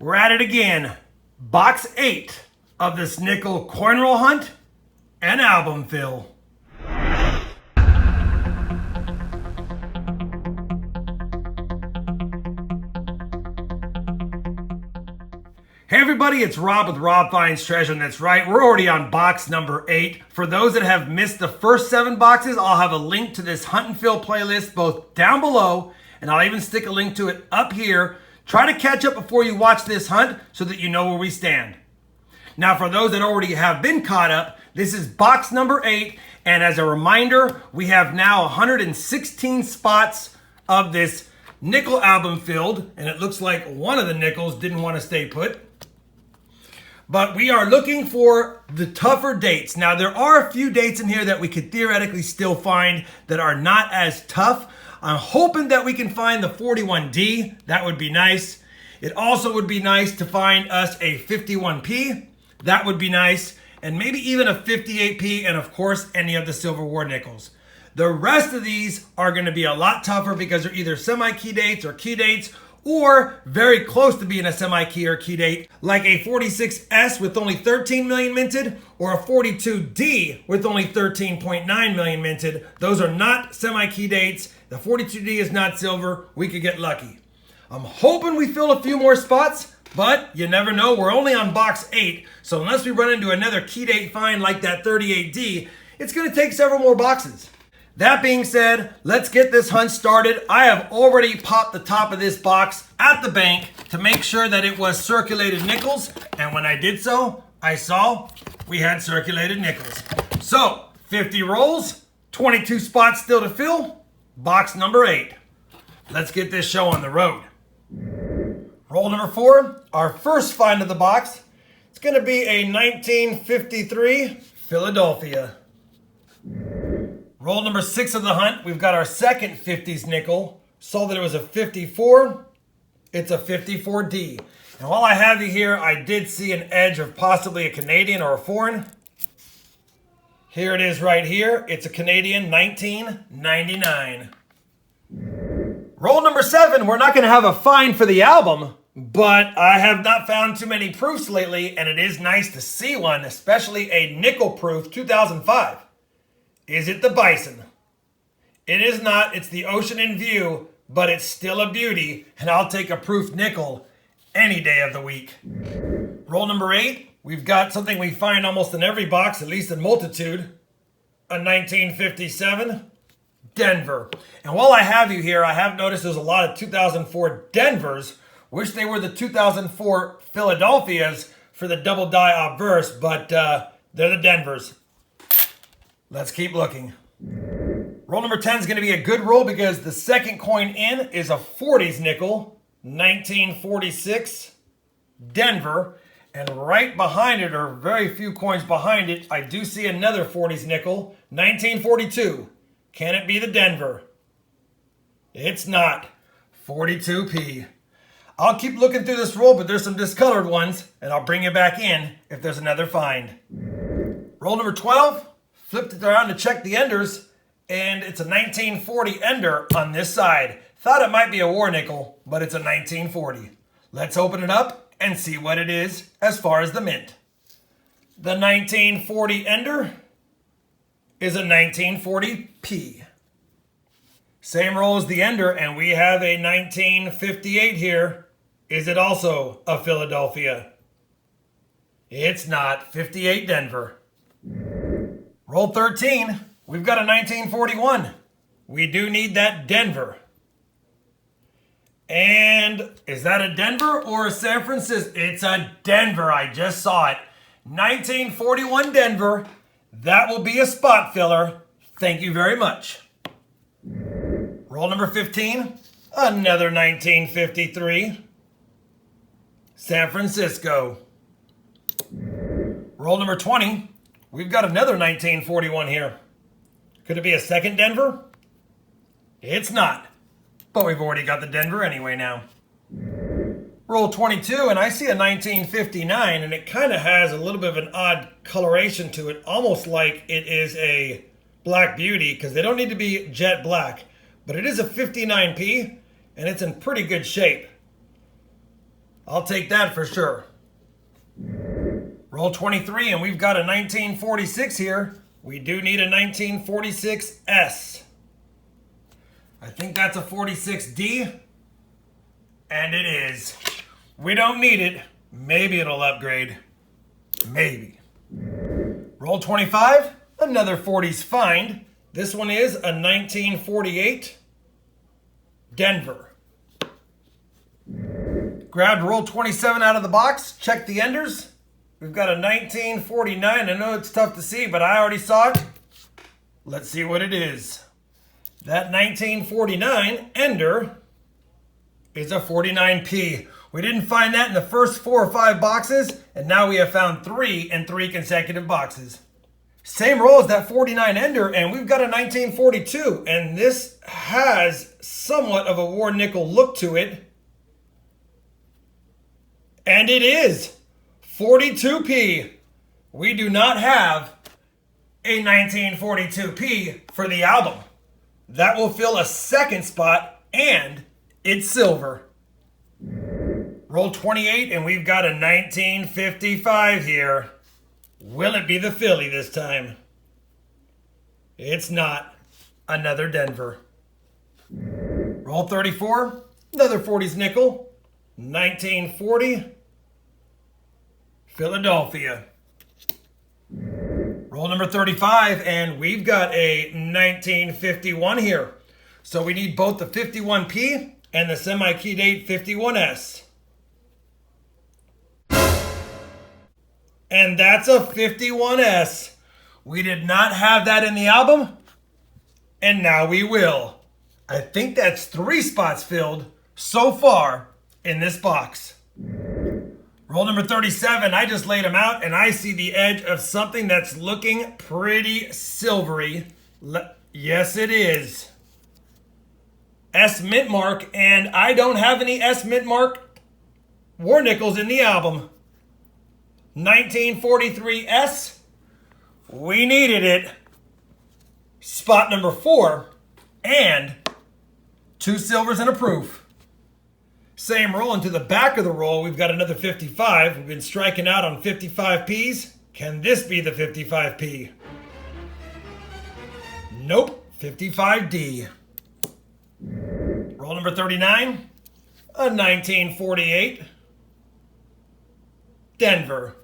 We're at it again. Box 8 of this nickel coin roll hunt and album fill. Hey everybody, it's Rob with RobFindsTreasure, and that's right, we're already on box number 8. For those that have missed the first 7 boxes, I'll have a link to this hunt and fill playlist both down below, and I'll even stick a link to it up here. Try to catch up before you watch this hunt so that you know where we stand. Now for those that already have been caught up, this is box number 8, and as a reminder, we have now 116 spots of this nickel album filled, and it looks like one of the nickels didn't want to stay put. But we are looking for the tougher dates. Now, there are a few dates in here that we could theoretically still find that are not as tough. I'm hoping that we can find the 41D. That would be nice. It also would be nice to find us a 51P. That would be nice. And maybe even a 58P, and of course, any of the Silver War nickels. The rest of these are going to be a lot tougher because they're either semi-key dates or key dates, or very close to being a semi-key or key date, like a 46S with only 13 million minted, or a 42D with only 13.9 million minted. Those are not semi-key dates. The 42D is not silver. We could get lucky. I'm hoping we fill a few more spots, but you never know. We're only on box 8, so unless we run into another key date find like that 38D, it's going to take several more boxes. That being said, let's get this hunt started. I have already popped the top of this box at the bank to make sure that it was circulated nickels. And when I did so, I saw we had circulated nickels. So 50 rolls, 22 spots still to fill, box number 8. Let's get this show on the road. Roll number 4, our first find of the box. It's going to be a 1953 Philadelphia. Roll number 6 of the hunt, we've got our second 50s nickel. Saw that it was a 54. It's a 54D. And while I have you here, I did see an edge of possibly a Canadian or a foreign. Here it is right here. It's a Canadian 1999. Roll number 7, we're not going to have a find for the album, but I have not found too many proofs lately, and it is nice to see one, especially a nickel proof 2005. Is it the Bison? It is not. It's the Ocean in View, but it's still a beauty, and I'll take a proof nickel any day of the week. Roll number 8, we've got something we find almost in every box, at least in multitude, a 1957 Denver. And while I have you here, I have noticed there's a lot of 2004 Denvers. Wish they were the 2004 Philadelphias for the double die obverse, but they're the Denvers. Let's keep looking. Roll number 10 is going to be a good roll because the second coin in is a 40s nickel, 1946 Denver. And right behind it, or very few coins behind it, I do see another 40s nickel, 1942. Can it be the Denver? It's not. 42P. I'll keep looking through this roll, but there's some discolored ones, and I'll bring you back in if there's another find. Roll number 12. Flipped it around to check the enders, and it's a 1940 ender on this side. Thought it might be a war nickel, but it's a 1940. Let's open it up and see what it is as far as the mint. The 1940 ender is a 1940P. Same roll as the ender, and we have a 1958 here. Is it also a Philadelphia? It's not. 58 Denver. Roll 13, we've got a 1941. We do need that Denver. And is that a Denver or a San Francisco? It's a Denver, I just saw it. 1941 Denver. That will be a spot filler. Thank you very much. Roll number 15, another 1953. San Francisco. Roll number 20. We've got another 1941 here. Could it be a second Denver? It's not. But we've already got the Denver anyway now. Roll 22, and I see a 1959, and it kind of has a little bit of an odd coloration to it, almost like it is a Black Beauty, because they don't need to be jet black. But it is a 59P, and it's in pretty good shape. I'll take that for sure. Roll 23, and we've got a 1946 here. We do need a 1946S. I think that's a 46D. And it is. We don't need it. Maybe it'll upgrade. Maybe. Roll 25. Another 40s find. This one is a 1948 Denver. Grabbed roll 27 out of the box. Check the enders. We've got a 1949. I know it's tough to see, but I already saw it. Let's see what it is. That 1949 ender is a 49P. We didn't find that in the first 4 or 5 boxes, and now we have found 3 in 3 consecutive boxes. Same roll as that 49 ender, and we've got a 1942, and this has somewhat of a war nickel look to it. And it is 42P. We do not have a 1942P for the album. That will fill a second spot, and it's silver. Roll 28, and we've got a 1955 here. Will it be the Philly this time? It's not. Another Denver. Roll 34, another 40s nickel. 1940, Philadelphia. Roll number 35, and we've got a 1951 here. So we need both the 51P and the semi-key date 51S. And that's a 51S. We did not have that in the album, and now we will. I think that's 3 spots filled so far in this box. Roll number 37, I just laid them out, and I see the edge of something that's looking pretty silvery. Yes, it is. S mint mark, and I don't have any S mint mark war nickels in the album. 1943S, we needed it. Spot number 4, and 2 silvers and a proof. Same roll into the back of the roll, we've got another 55. We've been striking out on 55Ps. Can this be the 55P? Nope, 55D. Roll number 39, a 1948 Denver.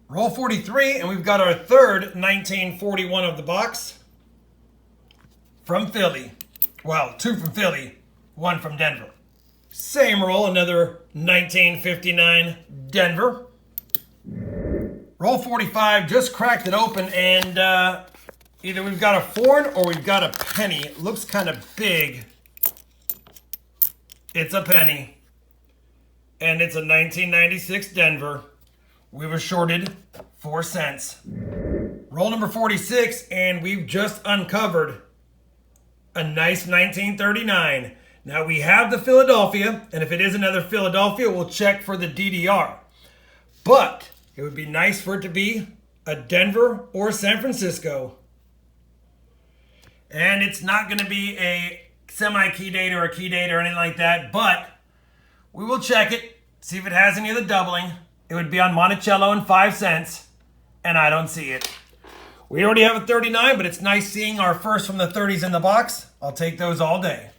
Roll 43, and we've got our third 1941 of the box from Philly. Well, 2 from Philly, 1 from Denver. Same roll, another 1959 Denver. Roll 45, just cracked it open, and either we've got a foreign or we've got a penny. It looks kind of big. It's a penny. And it's a 1996 Denver. We were shorted 4 cents. Roll number 46, and we've just uncovered a nice 1939. Now we have the Philadelphia, and if it is another Philadelphia, we'll check for the DDR. But it would be nice for it to be a Denver or San Francisco. And it's not going to be a semi-key date or a key date or anything like that, but we will check it, see if it has any of the doubling. It would be on Monticello and 5 cents, and I don't see it. We already have a 39, but it's nice seeing our first from the 30s in the box. I'll take those all day.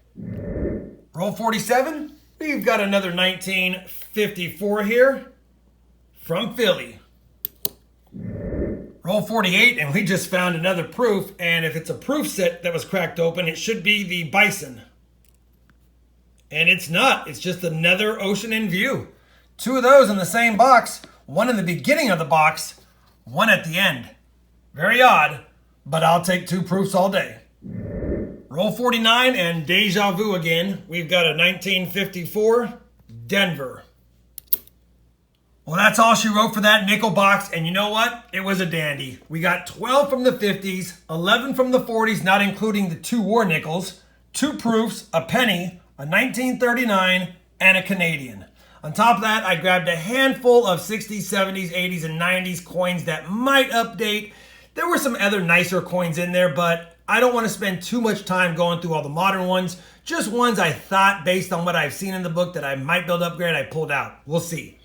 Roll 47, we've got another 1954 here from Philly. Roll 48, and we just found another proof, and if it's a proof set that was cracked open, it should be the Bison. And it's not, it's just another Ocean in View. 2 of those in the same box, 1 in the beginning of the box, 1 at the end. Very odd, but I'll take 2 proofs all day. Roll 49, and deja vu again. We've got a 1954 Denver. Well, that's all she wrote for that nickel box, and you know what? It was a dandy. We got 12 from the 50s, 11 from the 40s, not including the 2 war nickels, 2 proofs, a penny, a 1939, and a Canadian. On top of that, I grabbed a handful of 60s, 70s, 80s, and 90s coins that might update. There were some other nicer coins in there, but I don't want to spend too much time going through all the modern ones. Just ones I thought, based on what I've seen in the book, that I might build upgrade, I pulled out. We'll see.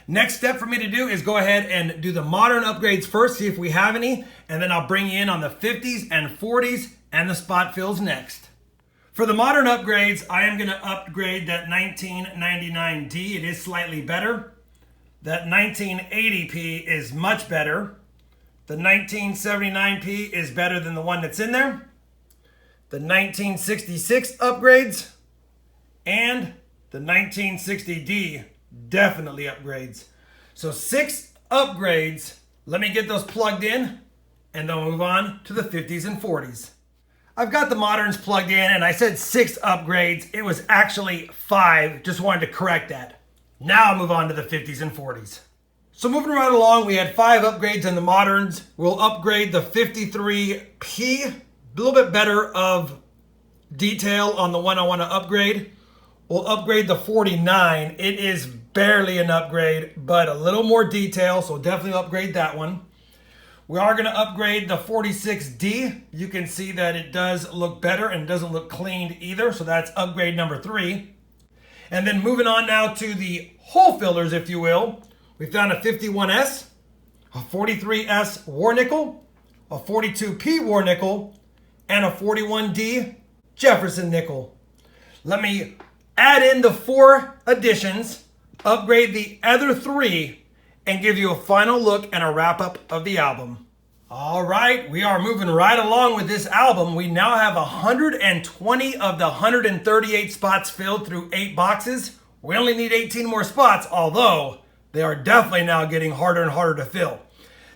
Next step for me to do is go ahead and do the modern upgrades first, see if we have any, and then I'll bring you in on the 50s and 40s and the spot fills next. For the modern upgrades, I am going to upgrade that 1999D. It is slightly better. That 1980P is much better. The 1979P is better than the one that's in there. The 1966 upgrades and the 1960D definitely upgrades. So 6 upgrades. Let me get those plugged in and then we'll move on to the 50s and 40s. I've got the moderns plugged in and I said 6 upgrades. It was actually 5. Just wanted to correct that. Now I'll move on to the 50s and 40s. So moving right along, we had 5 upgrades in the moderns. We'll upgrade the 53P. A little bit better of detail on the one I want to upgrade. We'll upgrade the 49. It is barely an upgrade, but a little more detail, so definitely upgrade that one. We are going to upgrade the 46D. You can see that it does look better and doesn't look cleaned either, so that's upgrade number 3. And then moving on now to the hole fillers, if you will. We found a 51S, a 43S war nickel, a 42P war nickel, and a 41D Jefferson nickel. Let me add in the 4 additions, upgrade the other 3, and give you a final look and a wrap up of the album. All right, we are moving right along with this album. We now have 120 of the 138 spots filled through 8 boxes. We only need 18 more spots, although they are definitely now getting harder and harder to fill.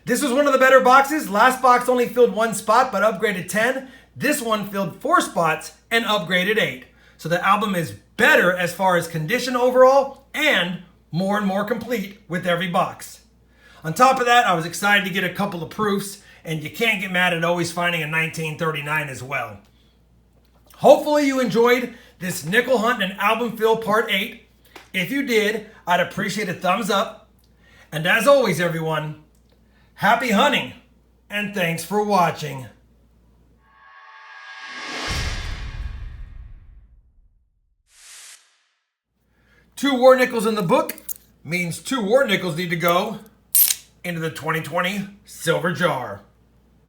This was one of the better boxes. Last box only filled 1 spot, but upgraded 10. This one filled 4 spots and upgraded 8. So the album is better as far as condition overall and more complete with every box. On top of that, I was excited to get a couple of proofs, and you can't get mad at always finding a 1939 as well. Hopefully you enjoyed this nickel hunt and album fill part 8. If you did, I'd appreciate a thumbs up. And as always, everyone, happy hunting and thanks for watching. Two war nickels in the book means 2 war nickels need to go into the 2020 silver jar.